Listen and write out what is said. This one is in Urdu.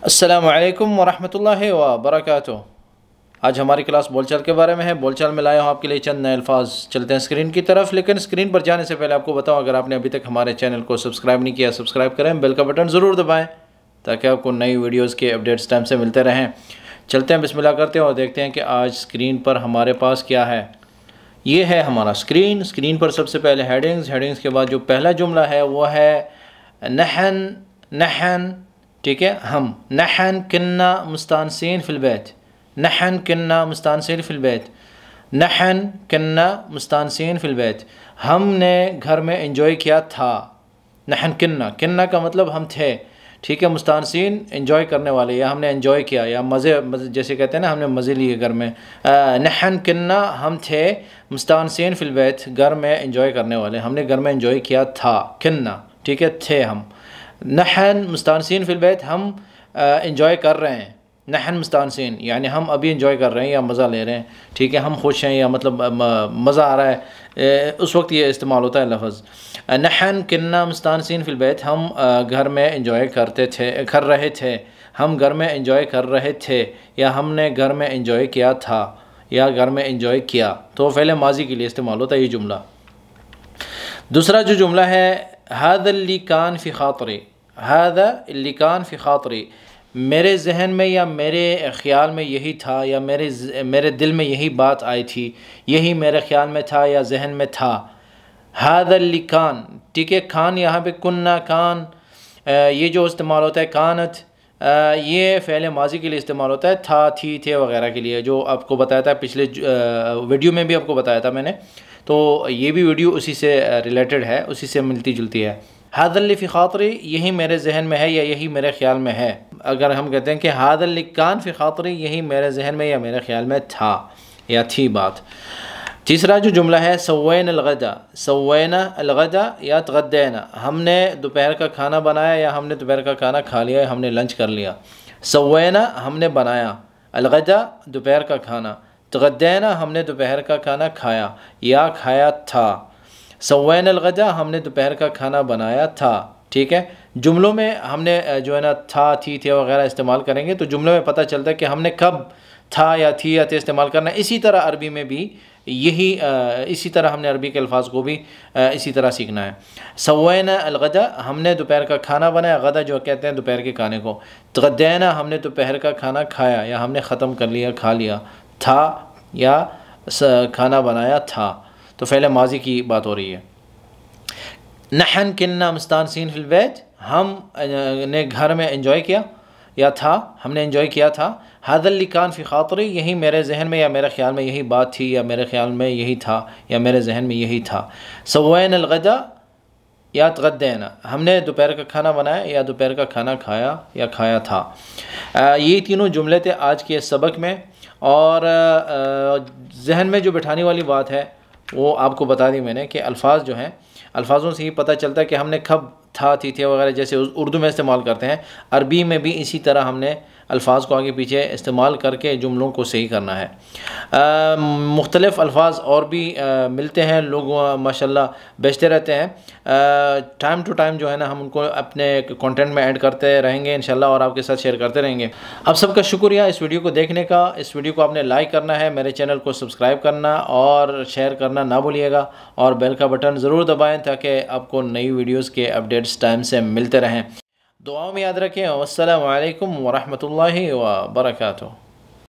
السلام علیکم ورحمۃ اللہ وبرکاتہ۔ آج ہماری کلاس بول چال کے بارے میں ہے۔ بول چال میں لایا ہوں آپ کے لیے چند نئے الفاظ۔ چلتے ہیں اسکرین کی طرف، لیکن اسکرین پر جانے سے پہلے آپ کو بتاؤں، اگر آپ نے ابھی تک ہمارے چینل کو سبسکرائب نہیں کیا، سبسکرائب کریں، بیل کا بٹن ضرور دبائیں تاکہ آپ کو نئی ویڈیوز کے اپڈیٹس ٹائم سے ملتے رہیں۔ چلتے ہیں، بسم اللہ کرتے ہیں اور دیکھتے ہیں کہ آج اسکرین پر ہمارے پاس کیا ہے۔ یہ ہے ہمارا اسکرین۔ اسکرین پر سب سے پہلے ہیڈنگز کے بعد جو پہلا جملہ ہے وہ ہے نحن، ٹھیک ہے، ہم نحن كنا مستانسين في البيت، نحن كنا مستانسين في البيت، نحن كنا مستانسين في البيت، ہم نے گھر میں انجوائے کیا تھا۔ نحن كنا کا مطلب ہم تھے، ٹھیک ہے، مستانسین انجوائے کرنے والے، یا ہم نے انجوائے کیا، یا مزے جیسے کہتے ہیں نا، ہم نے مزے لیے گھر میں۔ نحن كنا ہم تھے، مستانسین في البيت گھر میں انجوائے کرنے والے، ہم نے گھر میں انجوائے کیا تھا۔ كنا، ٹھیک ہے، تھے ہم۔ نحن مستانسین فی البیت ہم انجوائے کر رہے ہیں۔ نحن مستانسین یعنی ہم ابھی انجوائے کر رہے ہیں یا مزہ لے رہے ہیں، ٹھیک ہے، ہم خوش ہیں یا مطلب مزہ آ رہا ہے، اس وقت یہ استعمال ہوتا ہے لفظ۔ نحن كنا مستانسین فی البیت ہم گھر میں انجوائے کر رہے تھے، ہم گھر میں انجوائے کر رہے تھے، یا ہم نے گھر میں انجوائے کیا تھا، یا گھر میں انجوائے کیا، تو فعل ماضی کے لیے استعمال ہوتا ہے یہ جملہ۔ دوسرا جو جملہ ہے، هذا اللي كان في خاطري، هذا اللي كان في خاطري، میرے ذہن میں یا میرے خیال میں یہی تھا، یا میرے دل میں یہی بات آئی تھی، یہی میرے خیال میں تھا یا ذہن میں تھا۔ هذا اللي كان، ٹھیک ہے، کان یہاں پہ کننا کان، یہ جو استعمال ہوتا ہے کانت، یہ فعل ماضی کے لیے استعمال ہوتا ہے، تھا، تھی، تھے وغیرہ کے لیے، جو آپ کو بتایا تھا پچھلے ویڈیو میں بھی آپ کو بتایا تھا میں نے، تو یہ بھی ویڈیو اسی سے ریلیٹڈ ہے، اسی سے ملتی جلتی ہے۔ هذا اللي في خاطري یہی میرے ذہن میں ہے یا یہی میرے خیال میں ہے۔ اگر ہم کہتے ہیں کہ هذا اللي كان في خاطري یہی میرے ذہن میں یا میرے خیال میں تھا یا تھی بات۔ تیسرا جو جملہ ہے، سوینا الغدا، سوینا الغدا یا تغدینا، ہم نے دوپہر کا کھانا بنایا یا ہم نے دوپہر کا کھانا کھا لیا، ہم نے لنچ کر لیا۔ سوینا ہم نے بنایا، الغدا دوپہر کا کھانا، تغدینا ہم نے دوپہر کا کھانا کھایا یا کھایا تھا۔ سوینا الغدا ہم نے دوپہر کا کھانا بنایا تھا، ٹھیک ہے۔ جملوں میں ہم نے جو ہے نا تھا، تھی، تھے وغیرہ استعمال کریں گے تو جملوں میں پتہ چلتا ہے کہ ہم نے کب تھا یا تھی یا تھے استعمال کرنا ہے۔ اسی طرح عربی میں بھی اسی طرح ہم نے عربی کے الفاظ کو بھی اسی طرح سیکھنا ہے۔ سوینا الغدا ہم نے دوپہر کا کھانا بنایا، غدا جو کہتے ہیں دوپہر کے کھانے کو۔ تغدینا ہم نے دوپہر کا کھانا کھایا یا ہم نے ختم کر لیا، کھا لیا۔ تھا یا کھانا بنایا تھا، تو فعل ماضی کی بات ہو رہی ہے۔ نحن كنا مستانسین فی البیت ہم نے گھر میں انجوائے کیا یا تھا، ہم نے انجوائے کیا تھا۔ هذا اللي كان في خاطري یہی میرے ذہن میں یا میرے خیال میں یہی بات تھی، یا میرے خیال میں یہی تھا، یا میرے ذہن میں یہی تھا۔ سوینا الغدا یا تغدینا ہم نے دوپہر کا کھانا بنایا یا دوپہر کا کھانا کھایا یا کھایا تھا۔ یہ تینوں جملے تھے آج کے سبق میں، اور ذہن میں جو بٹھانے والی بات ہے وہ آپ کو بتا دی میں نے کہ الفاظ جو ہیں، الفاظوں سے ہی پتہ چلتا ہے کہ ہم نے کب تھا، تھی، تھے وغیرہ جیسے اردو میں استعمال کرتے ہیں، عربی میں بھی اسی طرح ہم نے الفاظ کو آگے پیچھے استعمال کر کے جملوں کو صحیح کرنا ہے۔ مختلف الفاظ اور بھی ملتے ہیں، لوگ ماشاءاللہ بیچتے رہتے ہیں، ٹائم ٹو ٹائم جو ہے نا ہم ان کو اپنے کنٹینٹ میں ایڈ کرتے رہیں گے انشاءاللہ، اور آپ کے ساتھ شیئر کرتے رہیں گے۔ آپ سب کا شکریہ اس ویڈیو کو دیکھنے کا۔ اس ویڈیو کو آپ نے لائک کرنا ہے، میرے چینل کو سبسکرائب کرنا اور شیئر کرنا نہ بھولیے گا، اور بیل کا بٹن ضرور دبائیں تاکہ آپ کو نئی ویڈیوز کے اپڈیٹس ٹائم سے ملتے رہیں۔ دعاؤں میں یاد رکھیں۔ والسلام علیکم ورحمۃ اللہ وبرکاتہ۔